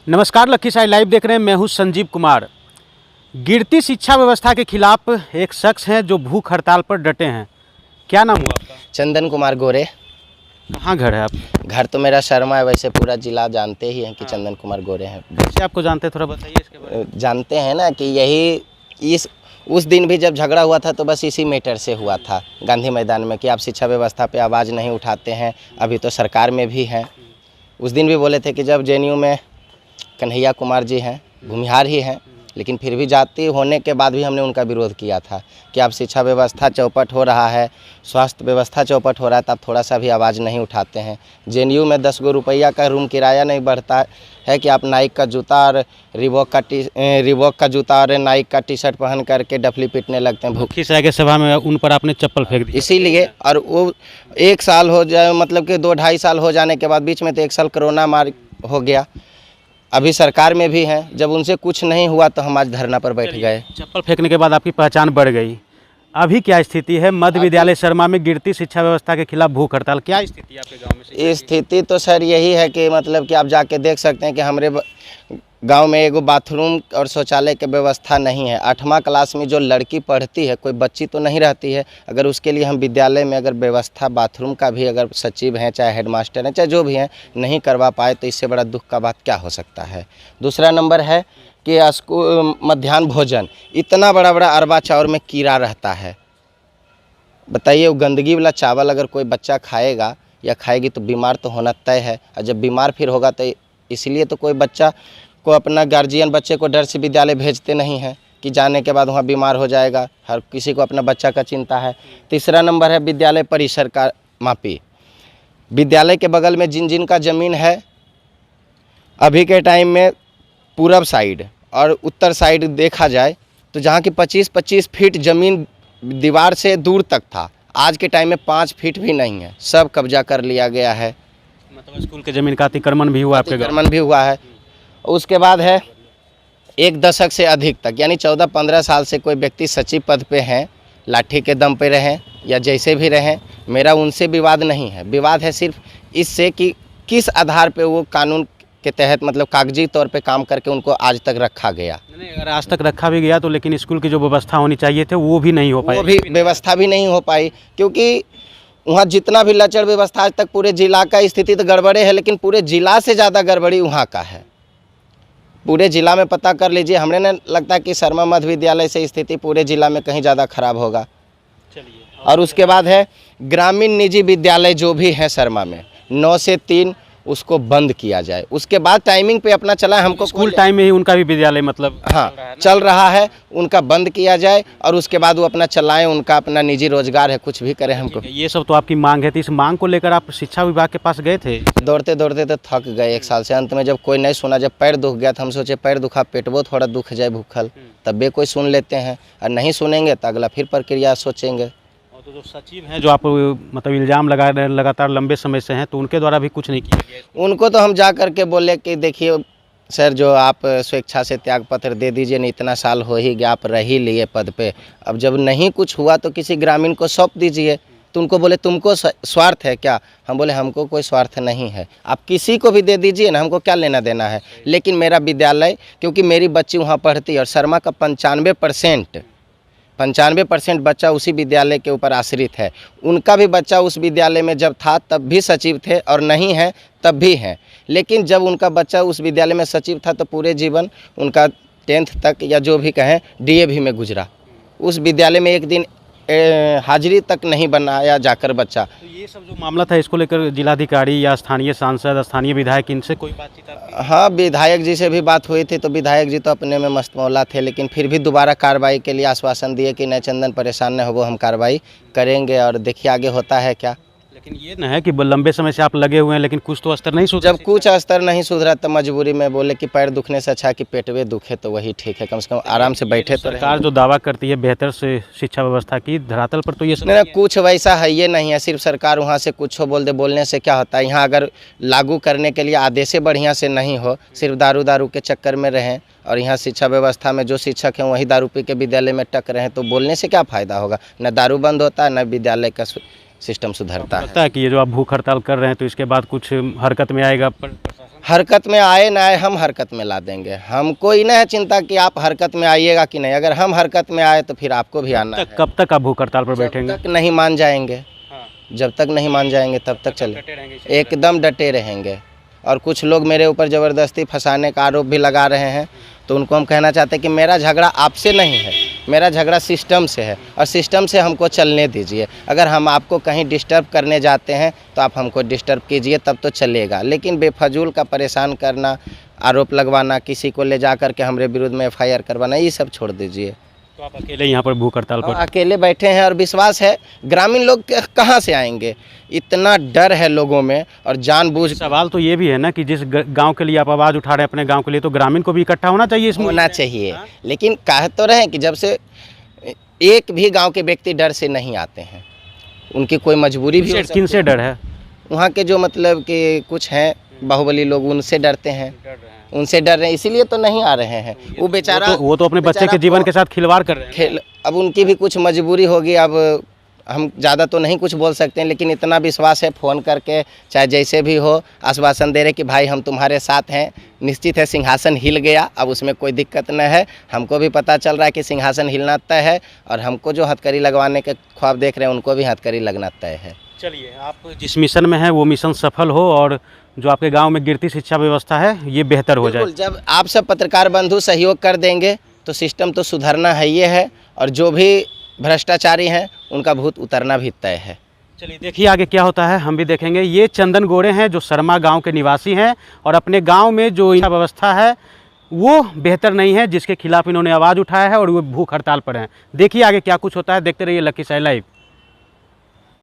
नमस्कार, लखीसराय लाइव देख रहे हैं। मैं हूं संजीव कुमार। गिरती शिक्षा व्यवस्था के खिलाफ एक शख्स हैं जो भूख हड़ताल पर डटे हैं। क्या नाम हुआ आपका? चंदन कुमार गोरे। कहाँ घर है आप? घर तो मेरा शर्मा है, वैसे पूरा जिला जानते ही हैं कि चंदन कुमार गोरे हैं। कैसे आपको जानते हैं, थोड़ा बताइए इसके बारे में। जानते हैं ना कि यही उस दिन भी जब झगड़ा हुआ था तो बस इसी मैटर से हुआ था गांधी मैदान में कि आप शिक्षा व्यवस्था पे आवाज़ नहीं उठाते हैं, अभी तो सरकार में भी हैं। उस दिन भी बोले थे कि जब जेएनयू में कन्हैया कुमार जी हैं, भूमिहार ही हैं, लेकिन फिर भी जाति होने के बाद भी हमने उनका विरोध किया था कि आप शिक्षा व्यवस्था चौपट हो रहा है, स्वास्थ्य व्यवस्था चौपट हो रहा है, तो आप थोड़ा सा भी आवाज़ नहीं उठाते हैं। जेएनयू में 10 रुपया का रूम किराया नहीं बढ़ता है कि आप नाइक का जूता और रिबॉक का जूता और नाइक का टी शर्ट पहन करके डफली पीटने लगते हैं। लखीसराय के सभा में उन पर आपने चप्पल फेंक दी। इसीलिए, और वो 1 साल हो जाए, मतलब कि 2-2.5 साल हो जाने के बाद, बीच में तो 1 साल कोरोना मार हो गया, अभी सरकार में भी हैं, जब उनसे कुछ नहीं हुआ तो हम आज धरना पर बैठ गए। चप्पल फेंकने के बाद आपकी पहचान बढ़ गई। अभी क्या स्थिति है मध्य विद्यालय शर्मा में गिरती शिक्षा व्यवस्था के खिलाफ भूख हड़ताल? क्या स्थिति है आपके गाँव में? स्थिति तो सर यही है कि मतलब कि आप जाके देख सकते हैं कि हमारे गांव में एगो बाथरूम और शौचालय की व्यवस्था नहीं है। 8वां क्लास में जो लड़की पढ़ती है, कोई बच्ची तो नहीं रहती है, अगर उसके लिए हम विद्यालय में अगर व्यवस्था बाथरूम का भी, अगर सचिव हैं चाहे हेडमास्टर हैं चाहे जो भी हैं, नहीं करवा पाए तो इससे बड़ा दुख का बात क्या हो सकता है। दूसरा नंबर है कि स्कूल मध्याह्न भोजन, इतना बड़ा अरबा चावल में कीड़ा रहता है। बताइए, वो गंदगी वाला चावल अगर कोई बच्चा खाएगा या खाएगी तो बीमार तो होना तय है, और जब बीमार फिर होगा तो इसलिए तो कोई बच्चा को, अपना गार्जियन बच्चे को डर से विद्यालय भेजते नहीं हैं कि जाने के बाद वहाँ बीमार हो जाएगा। हर किसी को अपना बच्चा का चिंता है। तीसरा नंबर है विद्यालय परिसर का मापी। विद्यालय के बगल में जिन जिन का ज़मीन है, अभी के टाइम में पूरब साइड और उत्तर साइड देखा जाए तो जहाँ की 25-25 फीट ज़मीन दीवार से दूर तक था, आज के टाइम में 5 फीट भी नहीं है, सब कब्जा कर लिया गया है। मतलब स्कूल के ज़मीन का अतिक्रमण भी हुआ आपके गाँव? अतिक्रमण भी हुआ है। उसके बाद है 1 दशक से अधिक तक, यानी 14-15 साल से कोई व्यक्ति सचिव पद पे हैं, लाठी के दम पे रहें या जैसे भी रहें, मेरा उनसे विवाद नहीं है। विवाद है सिर्फ इससे कि किस आधार पे वो कानून के तहत, मतलब कागजी तौर पे काम करके उनको आज तक रखा गया। नहीं, अगर आज तक रखा भी गया तो लेकिन स्कूल की जो व्यवस्था होनी चाहिए थे वो भी नहीं हो पाई। वो भी व्यवस्था भी नहीं हो पाई, क्योंकि वहाँ जितना भी लचर व्यवस्था, आज तक पूरे जिला का स्थिति तो गड़बड़े है, लेकिन पूरे जिला से ज़्यादा गड़बड़ी वहाँ का है। पूरे जिला में पता कर लीजिए, हमें नहीं लगता कि शर्मा मध्य विद्यालय से स्थिति पूरे जिला में कहीं ज़्यादा खराब होगा। चलिए, और उसके बाद है ग्रामीण निजी विद्यालय जो भी है शर्मा में, 9 से 3 उसको बंद किया जाए। उसके बाद टाइमिंग पे अपना चला है, हमको स्कूल टाइम में ही उनका भी विद्यालय मतलब हाँ चल रहा है, उनका बंद किया जाए और उसके बाद वो अपना चलाएं, उनका अपना निजी रोजगार है, कुछ भी करें। हमको ये सब तो आपकी मांग है, तो इस मांग को लेकर आप शिक्षा विभाग के पास गए थे? दौड़ते दौड़ते तो थक गए 1 साल से। अंत में जब कोई नहीं सुना, जब पैर दुख गया तो हम सोचे पैर दुखा, पेटवो थोड़ा दुख जाए भूखल, तब भी कोई सुन लेते हैं, और नहीं सुनेंगे तो अगला फिर प्रक्रिया सोचेंगे। तो जो सचिव हैं, जो आप मतलब इल्ज़ाम लगा रहे हैं लगातार लंबे समय से हैं, तो उनके द्वारा भी कुछ नहीं किया गया? उनको तो हम जा कर के बोले कि देखिए सर, जो आप स्वेच्छा से त्याग पत्र दे दीजिए, नहीं इतना साल हो ही गया, आप रह ही लिए पद पे, अब जब नहीं कुछ हुआ तो किसी ग्रामीण को सौंप दीजिए। तो उनको बोले तुमको स्वार्थ है क्या? हम बोले हमको कोई स्वार्थ नहीं है, आप किसी को भी दे दीजिए ना, हमको क्या लेना देना है। लेकिन मेरा विद्यालय, क्योंकि मेरी बच्ची वहाँ पढ़ती है और शर्मा का 95% बच्चा उसी विद्यालय के ऊपर आश्रित है। उनका भी बच्चा उस विद्यालय में जब था तब भी सचिव थे, और नहीं है तब भी हैं। लेकिन जब उनका बच्चा उस विद्यालय में सचिव था तो पूरे जीवन उनका 10th तक या जो भी कहें डीएवी में गुजरा। उस विद्यालय में एक दिन हाजिरी तक नहीं बनाया जाकर बच्चा। तो ये सब जो मामला था, इसको लेकर जिलाधिकारी या स्थानीय सांसद, स्थानीय विधायक, इनसे कोई बातचीत आपकी? हाँ, विधायक जी से भी बात हुई थी, तो विधायक जी तो अपने में मस्तमौला थे, लेकिन फिर भी दोबारा कार्रवाई के लिए आश्वासन दिए कि नहीं चंदन परेशान न हो, वो हम कार्रवाई करेंगे और देखिए आगे होता है क्या। लेकिन ये न है कि लंबे समय से आप लगे हुए हैं, लेकिन कुछ तो स्तर नहीं सुधरा। जब कुछ स्तर नहीं सुधरा तो मजबूरी में बोले कि पैर दुखने से अच्छा कि पेटवे दुखे तो वही ठीक है, कम से कम आराम से बैठे। तो सरकार जो दावा करती है बेहतर से शिक्षा व्यवस्था की, धरातल पर तो ये सब नहीं, कुछ वैसा है ये नहीं है। सिर्फ सरकार वहाँ से कुछ हो बोल दे, बोलने से क्या होता है। यहाँ अगर लागू करने के लिए आदेशे बढ़िया से नहीं हो, सिर्फ दारू के चक्कर में रहें, और यहाँ शिक्षा व्यवस्था में जो शिक्षक हैं वही दारू पी के विद्यालय में टक रहे हैं, तो बोलने से क्या फ़ायदा होगा। न दारू बंद होता है, न विद्यालय का सिस्टम सुधरता है। लगता है कि ये जो आप भूख हड़ताल कर रहे हैं तो इसके बाद कुछ हरकत में आएगा प्रशासन? हरकत में आए ना आए, हम हरकत में ला देंगे। हमको ही नहीं है चिंता कि आप हरकत में आइएगा कि नहीं, अगर हम हरकत में आए तो फिर आपको भी आना है। कब तक आप भूख हड़ताल पर बैठेंगे? जब तक नहीं मान जाएंगे, हाँ। जब तक नहीं मान जाएंगे तब तक चले, डटे रहेंगे इसी एकदम डटे रहेंगे। और कुछ लोग मेरे ऊपर ज़बरदस्ती फंसाने का आरोप भी लगा रहे हैं, तो उनको हम कहना चाहते हैं कि मेरा झगड़ा आपसे नहीं है, मेरा झगड़ा सिस्टम से है, और सिस्टम से हमको चलने दीजिए। अगर हम आपको कहीं डिस्टर्ब करने जाते हैं तो आप हमको डिस्टर्ब कीजिए, तब तो चलेगा। लेकिन बेफजूल का परेशान करना, आरोप लगवाना, किसी को ले जा कर के हमारे विरुद्ध में FIR करवाना, ये सब छोड़ दीजिए। तो आप अकेले यहाँ पर भूख हड़ताल पर? अकेले बैठे हैं और विश्वास है ग्रामीण लोग कहाँ से आएंगे, इतना डर है लोगों में। और जानबूझ सवाल तो ये भी है ना कि जिस गांव के लिए आप आवाज़ उठा रहे हैं अपने गांव के लिए, तो ग्रामीण को भी इकट्ठा होना चाहिए इसमें। होना चाहिए, लेकिन कह तो रहे हैं कि जब से एक भी गांव के व्यक्ति डर से नहीं आते हैं, उनकी कोई मजबूरी भी हो सकती है। किन से डर है? वहाँ के जो मतलब कि कुछ हैं बाहुबली लोग, उनसे डरते हैं, उनसे डर रहे हैं, इसीलिए तो नहीं आ रहे हैं। वो बेचारा वो तो अपने बच्चे के जीवन के साथ खिलवाड़ कर रहे हैं। खेल, अब उनकी भी कुछ मजबूरी होगी। अब हम ज़्यादा तो नहीं कुछ बोल सकते हैं, लेकिन इतना विश्वास है, फ़ोन करके चाहे जैसे भी हो आश्वासन दे रहे कि भाई हम तुम्हारे साथ हैं। निश्चित है सिंहासन हिल गया, अब उसमें कोई दिक्कत न है। हमको भी पता चल रहा है कि सिंहासन हिलना तय है, और हमको जो हथकड़ी लगवाने के ख्वाब देख रहे हैं उनको भी हथकड़ी लगना तय है। चलिए, आप जिस मिशन में हैं वो मिशन सफल हो, और जो आपके गांव में गिरती शिक्षा व्यवस्था है ये बेहतर हो जाए। जब आप सब पत्रकार बंधु सहयोग कर देंगे तो सिस्टम तो सुधरना है ये है, और जो भी भ्रष्टाचारी हैं उनका भूत उतरना भी तय है। चलिए देखिए आगे क्या होता है, हम भी देखेंगे। ये चंदन गोड़े हैं जो शर्मा गांव के निवासी हैं, और अपने गांव में जो शिक्षा व्यवस्था है वो बेहतर नहीं है, जिसके खिलाफ इन्होंने आवाज़ उठाया है, और वो भूख हड़ताल पर हैं। देखिए आगे क्या कुछ होता है, देखते रहिए लखीसराय लाइव।